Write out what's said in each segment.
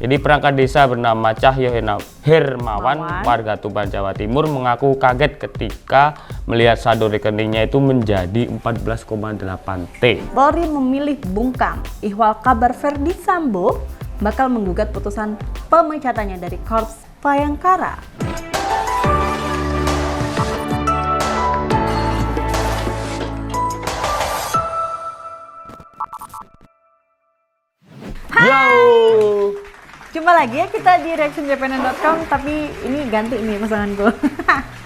Jadi perangkat desa bernama Cahyo Hermawan, warga Tuban, Jawa Timur, mengaku kaget ketika melihat saldo rekeningnya itu menjadi 14,8 T. Polri memilih bungkam ihwal kabar Verdi Sambo bakal menggugat putusan pemecatannya dari Korps Bayangkara. Yo! Jumpa lagi ya kita di reactionjpn.com, tapi ini ganti nih pasanganku.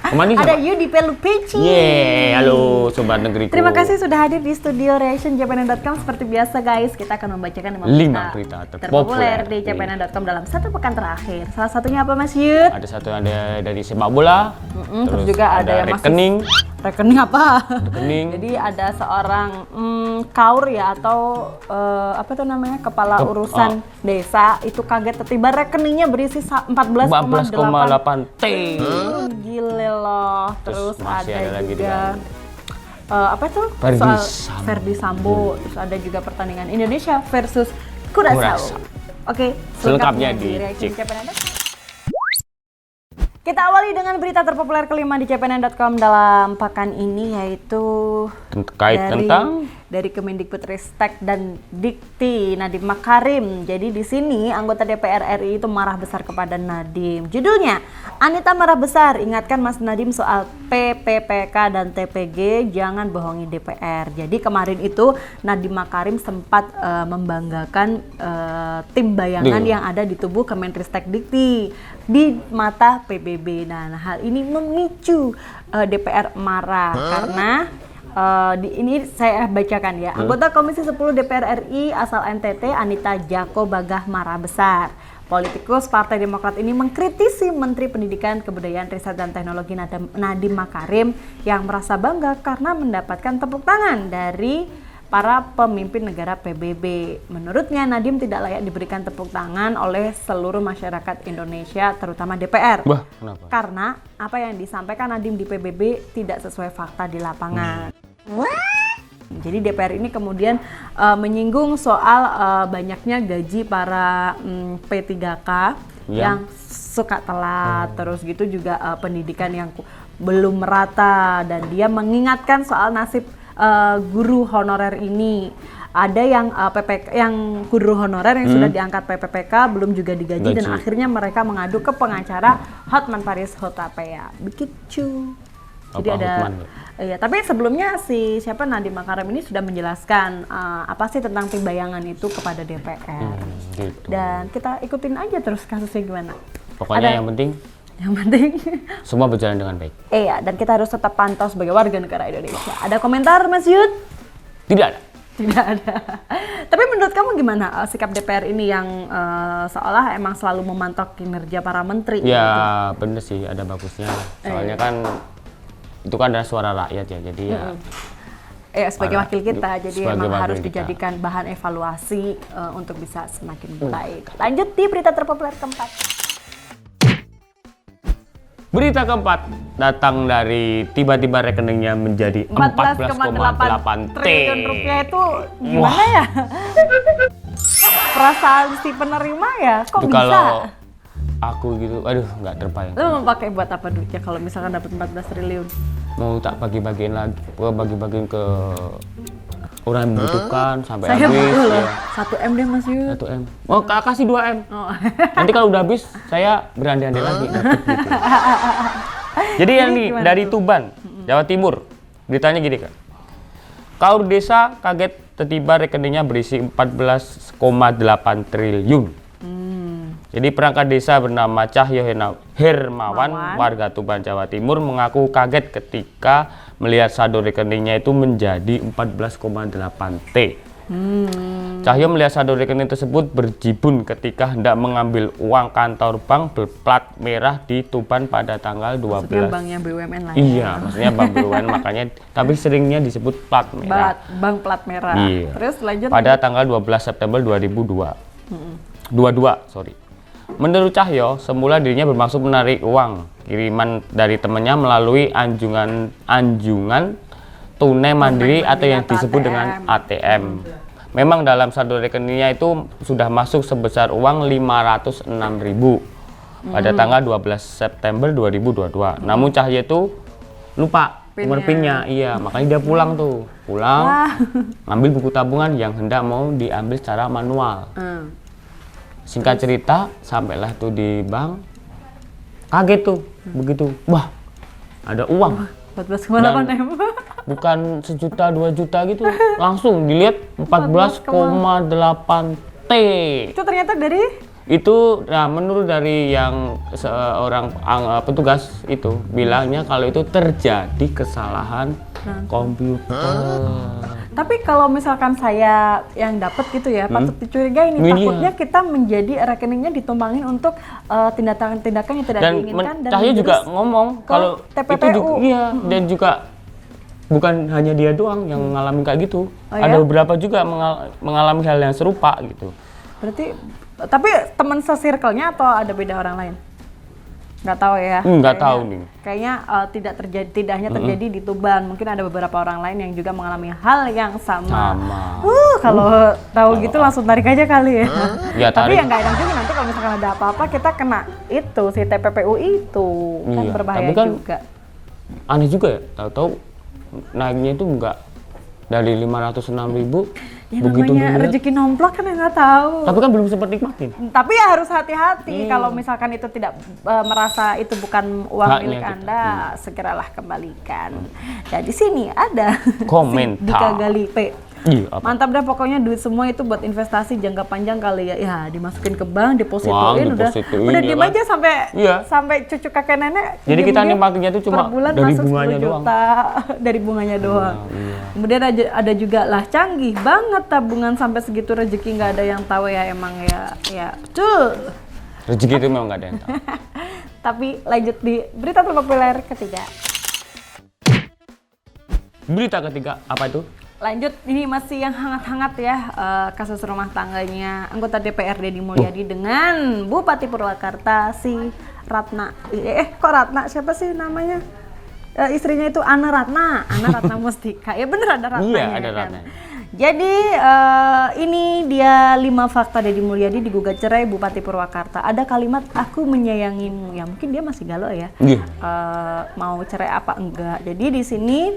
Kemana Ada Yudi Pelupeci. Yeay, halo Sobat Negeriku. Terima kasih sudah hadir di studio reactionjpn.com. Seperti biasa guys, kita akan membacakan 5 berita terpopuler di jpn.com dalam satu pekan terakhir. Salah satunya apa Mas Yud? Ada satu yang ada dari sepak bola, Terus juga ada yang rekening. Rekening apa? Rekening. Jadi ada seorang kaur ya atau apa tuh namanya kepala urusan desa itu kaget tiba rekeningnya berisi 14,8 T. Gile loh. Terus masih ada lagi juga apa tuh Verdi Sambo. Terus ada juga pertandingan Indonesia versus Curaçao. Oke, selengkapnya di reactionjpn.com. Kita awali dengan berita terpopuler kelima di cpn.com dalam pekan ini, yaitu terkait tentang dari Kemendikbudristek dan Dikti Nadiem Makarim. Jadi di sini anggota DPR RI itu marah besar kepada Nadiem. Judulnya, Anita marah besar, ingatkan Mas Nadiem soal PPPK dan TPG, jangan bohongi DPR. Jadi kemarin itu Nadiem Makarim sempat membanggakan tim bayangan yang ada di tubuh Kemendikbudristek Dikti di mata PBB. Nah, hal ini memicu DPR marah karena ini saya bacakan ya. Anggota Komisi 10 DPR RI asal NTT Anita Jako Bagah marah besar. Politikus Partai Demokrat ini mengkritisi Menteri Pendidikan, Kebudayaan, Riset dan Teknologi Nadiem Makarim yang merasa bangga karena mendapatkan tepuk tangan dari para pemimpin negara PBB. Menurutnya Nadiem tidak layak diberikan tepuk tangan oleh seluruh masyarakat Indonesia, terutama DPR. Wah, kenapa? Karena apa yang disampaikan Nadiem di PBB tidak sesuai fakta di lapangan. Jadi DPR ini kemudian menyinggung soal banyaknya gaji para P3K yang suka telat, terus gitu juga pendidikan yang belum merata, dan dia mengingatkan soal nasib guru honorer ini. Ada yang yang guru honorer yang sudah diangkat PPPK belum juga digaji dan akhirnya mereka mengadu ke pengacara Hotman Paris Hutapea. Begitu. Jadi ada ya, tapi sebelumnya si Nadiem Makarim ini sudah menjelaskan apa sih tentang tim bayangan itu kepada DPR. Gitu. Dan kita ikutin aja terus kasusnya gimana. Pokoknya yang penting semua berjalan dengan baik. Iya, dan kita harus tetap pantau sebagai warga negara Indonesia. Ada komentar Mas Yud? Tidak ada. Tidak ada. Tapi menurut kamu gimana sikap DPR ini yang seolah emang selalu memantau kinerja para menteri? Ya gitu? Bener sih, ada bagusnya. Soalnya kan itu kan adalah suara rakyat ya, jadi ya sebagai wakil kita, jadi memang harus dijadikan bahan evaluasi untuk bisa semakin baik. Lanjut di berita terpopuler keempat. Berita keempat datang dari tiba-tiba rekeningnya menjadi 14,8 triliun rupiah. Itu gimana ya? Perasaan si penerima ya, kok bisa? Kalau aku gitu, aduh nggak terbayang. Lo mau pakai buat apa duitnya kalau misalkan dapat 14 triliun? Mau tak bagi-bagiin lagi, bagi-bagiin ke orang yang membutuhkan sampai saya habis. Ya. 1M deh Mas Yud. 1M. Oh, kasih 2M. Oh. Nanti kalau udah habis, saya berandai-andai lagi. Gitu. Jadi yang nih dari Tuban, Jawa Timur, beritanya gini kan. Kaur desa kaget tiba rekeningnya berisi 14,8 triliun. Jadi perangkat desa bernama Cahyo Hermawan, warga Tuban, Jawa Timur, mengaku kaget ketika melihat saldo rekeningnya itu menjadi 14,8 T. Cahyo melihat saldo rekening tersebut berjibun ketika hendak mengambil uang kantor bank berplat merah di Tuban pada tanggal 12. Maksudnya banknya BUMN lah ya? Iya, maksudnya bank BUMN, makanya tapi seringnya disebut plat merah. Bank plat merah. Iya. Terus lanjut. Pada tanggal 12 September 2022. Menurut Cahyo, semula dirinya bermaksud menarik uang kiriman dari temannya melalui anjungan tunai mandiri atau yang disebut dengan ATM. memang dalam saldo rekeningnya itu sudah masuk sebesar uang 506.000 pada tanggal 12 September 2022. Namun Cahya itu lupa nomor PIN-nya. Iya, makanya dia pulang, ngambil buku tabungan yang hendak mau diambil secara manual. Singkat cerita, sampailah tuh di bank, kaget tuh, begitu, wah ada uang. 14,8 M. Bukan 1 juta 2 juta gitu, langsung dilihat 14,8 T. Itu ternyata dari Itu menurut dari yang seorang petugas itu bilangnya kalau itu terjadi kesalahan komputer. Tapi kalau misalkan saya yang dapat gitu ya, patut dicurigai nih. Takutnya kita menjadi rekeningnya ditumbangin untuk tindakan-tindakan yang tidak diinginkan. Dan Cahya juga ngomong kalau TPPU. itu juga, dan juga bukan hanya dia doang yang mengalami kayak gitu. Ya? Ada beberapa juga mengalami hal yang serupa gitu. Berarti, tapi teman se-circle-nya atau ada beda orang lain? Nggak tahu ya. Nggak tahu nih. Kayaknya tidak hanya terjadi di Tuban, mungkin ada beberapa orang lain yang juga mengalami hal yang sama. Kalau tahu gitu langsung tarik aja kali ya. Ya, tapi yang nggak enak juga nanti kalau misalkan ada apa-apa kita kena itu si TPPU itu kan berbahaya tapi kan juga. Aneh juga ya, tahu-tahu naiknya itu nggak dari 506.000. Ya namanya rezeki nomplok kan yang nggak tahu. Tapi kan belum sempat nikmatin. Tapi ya harus hati-hati kalau misalkan itu tidak merasa itu bukan uang milik Anda, segeralah kembalikan. Ya di sini ada komentar. Si Dika Gali P. Iya, mantap dah pokoknya, duit semua itu buat investasi jangka panjang kali ya. Ya dimasukin ke bank, depositoin, udah diem aja sampai cucu kakek nenek. Jadi kita nikmatinya itu cuma dari bunganya doang. Dari bunganya doang. Kemudian ada juga lah, canggih banget tabungan sampai segitu, rezeki nggak ada yang tahu ya, emang ya betul. Rezeki itu memang nggak ada yang tahu. Tapi lanjut di berita terpopuler ketiga. Berita ketiga apa itu? Lanjut, ini masih yang hangat-hangat ya, kasus rumah tangganya anggota DPRD Deddy Mulyadi dengan Bupati Purwakarta si Ratna. Kok Ratna? Siapa sih namanya? Istrinya itu Ana Ratna Mustika. Ya bener ada Ratnanya. Iya, ada Ratna. Jadi ini dia 5 fakta Deddy Mulyadi digugat cerai Bupati Purwakarta. Ada kalimat aku menyayangimu. Ya mungkin dia masih galau ya. Mau cerai apa enggak. Jadi di sini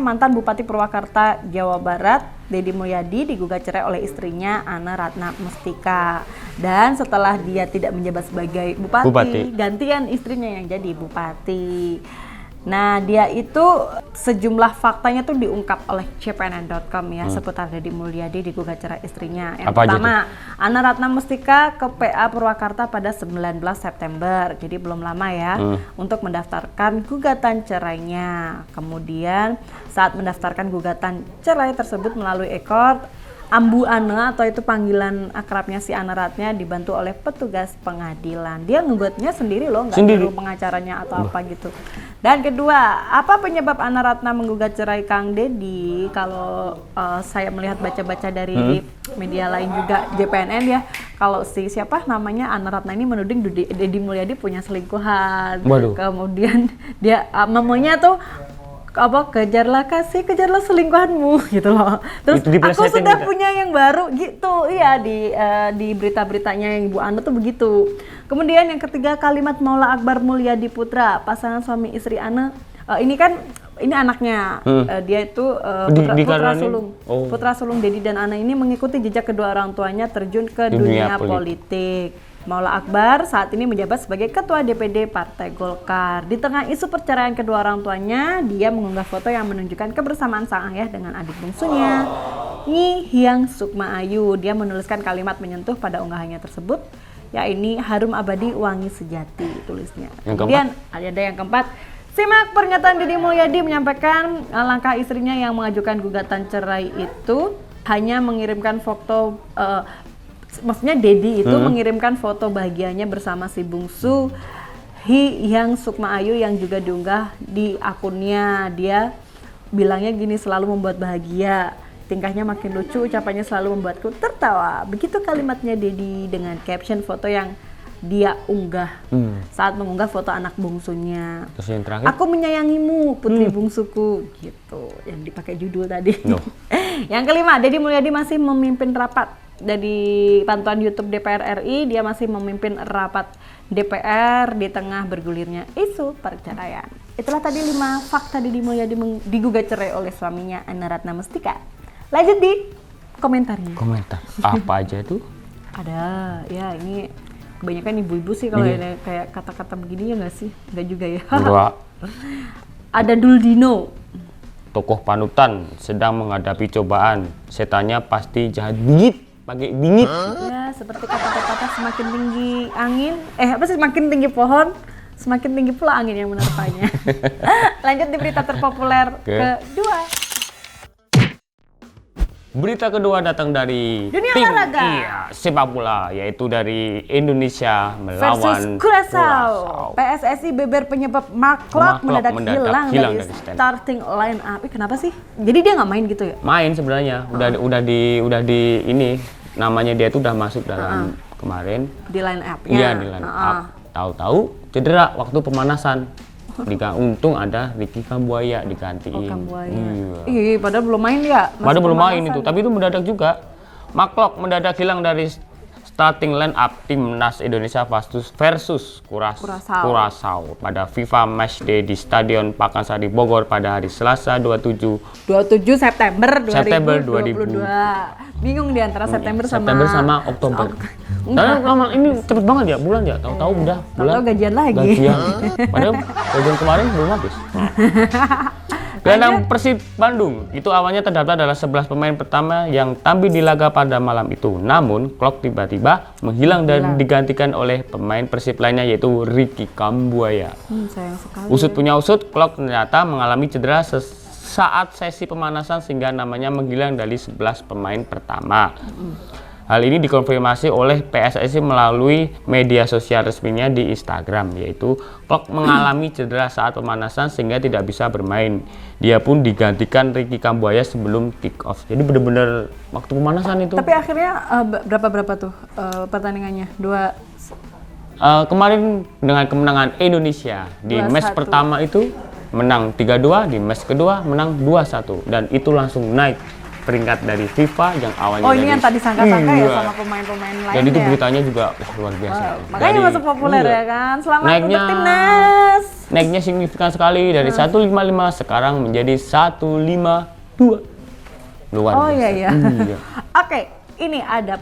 mantan Bupati Purwakarta Jawa Barat Deddy Mulyadi digugat cerai oleh istrinya Ana Ratna Mustika, dan setelah dia tidak menjabat sebagai bupati, gantian istrinya yang jadi bupati. Nah, dia itu sejumlah faktanya tuh diungkap oleh cpnn.com ya, seputar Deddy Mulyadi digugat cerai istrinya. Yang pertama, Ana Ratna Mustika ke PA Purwakarta pada 19 September, jadi belum lama ya, untuk mendaftarkan gugatan cerainya. Kemudian saat mendaftarkan gugatan cerai tersebut melalui ekor, Ambu Ana atau itu panggilan akrabnya si Ana Ratna dibantu oleh petugas pengadilan. Dia ngegugatnya sendiri loh, nggak perlu pengacaranya atau apa gitu. Dan kedua, apa penyebab Ana Ratna menggugat cerai Kang Deddy? Kalau saya melihat baca-baca dari media lain juga JPNN ya, kalau siapa namanya Ana Ratna ini menuding Deddy Mulyadi punya selingkuhan. Kemudian dia mamanya tuh kejarlah selingkuhanmu gitu loh. Terus aku sudah punya yang baru gitu. Iya, di berita-beritanya yang Ibu Ana tuh begitu. Kemudian yang ketiga, kalimat Maula Akbar Mulyadi Putra, pasangan suami istri Ana. Ini anaknya. Dia itu putra sulung Deddy dan Ana ini mengikuti jejak kedua orang tuanya terjun ke dunia politik. Maula Akbar saat ini menjabat sebagai Ketua DPD Partai Golkar. Di tengah isu perceraian kedua orang tuanya, dia mengunggah foto yang menunjukkan kebersamaan sang ayah dengan adik bungsunya, Nyi Hyang Sukma Ayu. Dia menuliskan kalimat menyentuh pada unggahannya tersebut, ya ini harum abadi wangi sejati, tulisnya. Kemudian ada yang keempat, simak pernyataan Deddy Mulyadi menyampaikan langkah istrinya yang mengajukan gugatan cerai itu hanya mengirimkan foto, maksudnya Deddy itu mengirimkan foto bahagianya bersama si bungsu Hyang Sukma Ayu yang juga diunggah di akunnya. Dia bilangnya gini, selalu membuat bahagia, tingkahnya makin lucu, ucapannya selalu membuatku tertawa. Begitu kalimatnya Deddy dengan caption foto yang dia unggah saat mengunggah foto anak bungsunya. Terus yang terakhir? Aku menyayangimu, putri bungsuku, gitu. Yang dipakai judul tadi. No. Yang kelima, Deddy Mulyadi masih memimpin rapat. Dari pantauan YouTube DPR RI, dia masih memimpin rapat DPR di tengah bergulirnya isu perceraian. Itulah tadi 5 fakta Deddy Mulyadi digugat cerai oleh suaminya Anna Ratna Mustika. Lanjut di komentarnya. Komentar. Apa aja tuh? Ada, ya ini kebanyakan ibu-ibu sih kalau Iya. kayak kata-kata begini ya nggak sih? Nggak juga ya. Enggak. Ada Duldino. Tokoh panutan sedang menghadapi cobaan. Setannya pasti jahat bingit. Pakai bingit. Ya, seperti kata-kata semakin tinggi angin, semakin tinggi pohon, semakin tinggi pula angin yang menerpanya. Lanjut di berita terpopuler kedua. Berita kedua datang dari Dunia tim olahraga. sepak bola, yaitu dari Indonesia Versus melawan Curaçao. PSSI beber penyebab Mark Klok mendadak hilang dari stand. starting line up. Kenapa sih? Jadi dia nggak main gitu ya? Main sebenarnya, udah di ini namanya dia tuh udah masuk dalam kemarin. Di line up-nya. Iya, di line up. Tahu-tahu cedera waktu pemanasan. Untung ada Ricky Kambuaya digantiin. Oh, Kambuaya. Iya. Padahal belum main ya. Padahal belum main itu, tapi itu mendadak juga. Mark Klok mendadak hilang dari starting line up timnas Indonesia versus Curaçao pada FIFA Matchday di Stadion Pakansari Bogor pada hari Selasa 27 September 2022. Bingung di antara September sama Oktober. Karena lama ini cepet banget ya, bulan ya, tahu-tahu udah bulan. Tahu gajian lagi. Padahal gajian kemarin belum habis. Gelandang Persib Bandung itu awalnya terdaftar adalah 11 pemain pertama yang tampil di laga pada malam itu. Namun, Klok tiba-tiba menghilang dan digantikan oleh pemain Persib lainnya yaitu Ricky Kambuaya. Sayang sekali. Usut punya usut, Klok ternyata mengalami cedera saat sesi pemanasan sehingga namanya menghilang dari 11 pemain pertama. Hal ini dikonfirmasi oleh PSSI melalui media sosial resminya di Instagram, yaitu Klok mengalami cedera saat pemanasan sehingga tidak bisa bermain. Dia pun digantikan Ricky Kambuaya sebelum kick off. Jadi benar-benar waktu pemanasan itu. Tapi akhirnya berapa tuh pertandingannya? Kemarin dengan kemenangan Indonesia di match pertama itu menang 3-2, di match kedua menang 2-1 dan itu langsung naik peringkat dari FIFA yang awalnya ini yang tadi sangka-sangka ya sama pemain-pemain lain. Dan itu beritanya juga luar biasa. Makanya masuk populer ya kan. Selamat naiknya, untuk timnas. Naiknya signifikan sekali dari 155 sekarang menjadi 152. Luar biasa. Iya. Oke, ini ada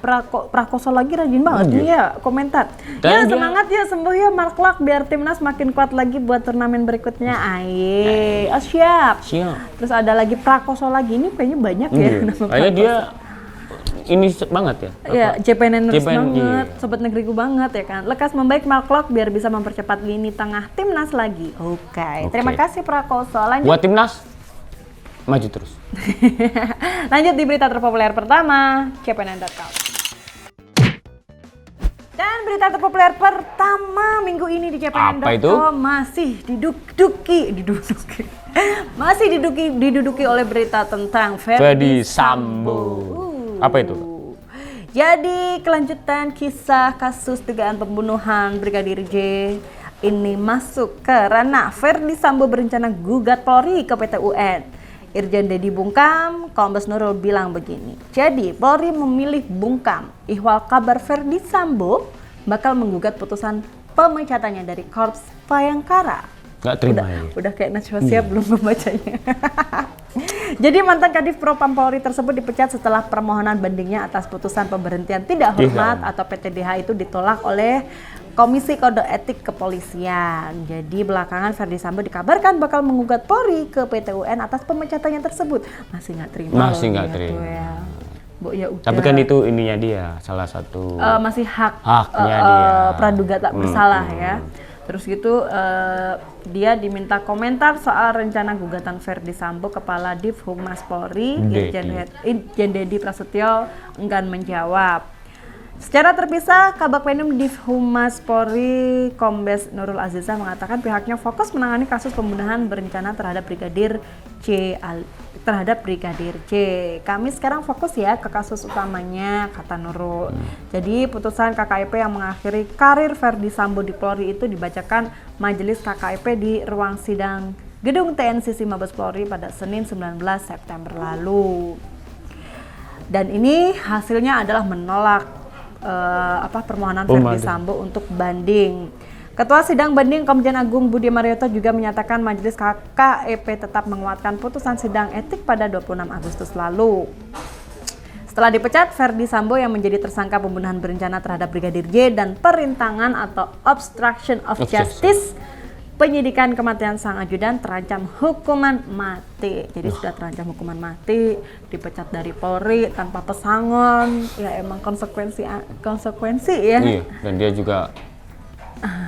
Prakoso lagi rajin banget nih ya komentar. Ya semangat ya, sembuh ya Mark Klok biar timnas makin kuat lagi buat turnamen berikutnya. Aye, siap. Terus ada lagi Prakoso lagi, ini kayaknya banyak ya nama Prakoso. Kayaknya dia ini banget ya. Iya, JPNers banget, sobat negeriku banget ya kan. Lekas membaik Mark Klok biar bisa mempercepat lini tengah timnas lagi. Oke. Terima kasih Prakoso. Lanjut. Buat timnas maju terus. Lanjut di berita terpopuler pertama, cpnn.com. Dan berita terpopuler pertama minggu ini di cpnn.com masih diduduki oleh berita tentang Ferdy Sambo. Apa itu? Jadi kelanjutan kisah kasus dugaan pembunuhan Brigadir J ini masuk ke ranah Ferdy Sambo berencana gugat Polri ke PT UN. Irjen Deddy Bungkam, Kombes Nurul bilang begini. Jadi Polri memilih bungkam ihwal kabar Ferdy Sambo bakal menggugat putusan pemecatannya dari Korps Bayangkara. Nggak terima udah kayak Najwa Shihab belum membacanya. Jadi mantan Kadif Propam Polri tersebut dipecat setelah permohonan bandingnya atas putusan pemberhentian tidak hormat atau PTDH itu ditolak oleh Komisi Kode Etik Kepolisian. Jadi belakangan Ferdy Sambo dikabarkan bakal menggugat Polri ke PT UN atas pemecatannya tersebut. Masih nggak terima. Masih nggak terima. Ya. Ya udah. Tapi kan itu ininya dia, salah satu masih haknya dia. Praduga tak bersalah ya. Terus gitu dia diminta komentar soal rencana gugatan Ferdy Sambo. Kepala Div Humas Polri Irjen Deddy Prasetyo enggan menjawab. Secara terpisah, Kabag Penum Div Humas Polri Kombes Nurul Aziza mengatakan pihaknya fokus menangani kasus pembunuhan berencana terhadap Brigadir J terhadap Brigadir J. Kami sekarang fokus ya ke kasus utamanya, kata Nurul. Jadi putusan KKIP yang mengakhiri karir Verdi Sambo di Polri itu dibacakan Majelis KKIP di ruang sidang Gedung TNCC Mabes Polri pada Senin 19 September lalu. Dan ini hasilnya adalah menolak permohonan Verdi Sambo untuk banding. Ketua Sidang Banding Komjen Agung Budi Marioto juga menyatakan Majelis KKIP tetap menguatkan putusan sidang etik pada 26 Agustus lalu. Setelah dipecat, Verdi Sambo yang menjadi tersangka pembunuhan berencana terhadap Brigadir J dan perintangan atau obstruction of justice, penyidikan kematian sang ajudan terancam hukuman mati. Jadi sudah terancam hukuman mati, dipecat dari Polri tanpa pesangon. Ya emang konsekuensi ya. Iya, dan dia juga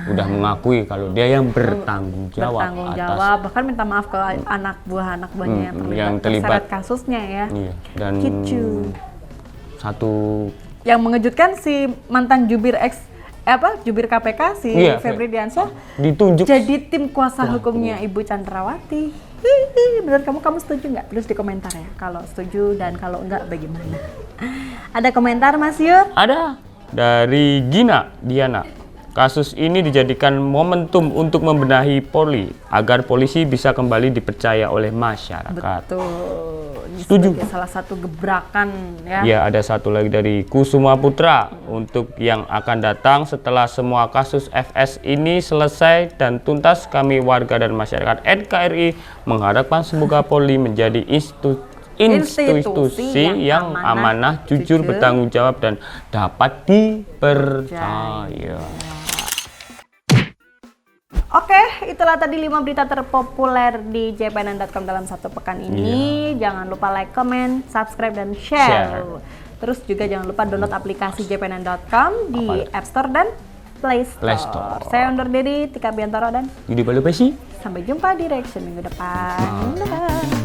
udah mengakui kalau dia yang bertanggung jawab bahkan minta maaf ke anak buahnya yang terlibat kasusnya ya. Iya, dan satu yang mengejutkan si mantan jubir jubir KPK si Febri Diansyah ditunjuk jadi tim kuasa hukumnya Ibu Chandrawati. Benar, kamu setuju nggak? Tulis di komentar ya kalau setuju dan kalau enggak bagaimana. Ada komentar Mas Yur? Ada dari Gina Diana. Kasus ini dijadikan momentum untuk membenahi Polri agar polisi bisa kembali dipercaya oleh masyarakat. Betul. Ini setuju. Salah satu gebrakan ya. Ya, ada satu lagi dari Kusuma Putra untuk yang akan datang setelah semua kasus FS ini selesai dan tuntas. Kami warga dan masyarakat NKRI mengharapkan semoga Polri menjadi institusi yang amanah, jujur, bertanggung jawab dan dapat dipercaya. Oke, itulah tadi 5 berita terpopuler di jpnn.com dalam satu pekan ini. Jangan lupa like, comment, subscribe, dan share. Terus juga jangan lupa download aplikasi jpnn.com di App Store dan Play Store. Saya undur diri, Tika Biantoro dan Yudi Balupesi. Sampai jumpa di reaction minggu depan. Dadah.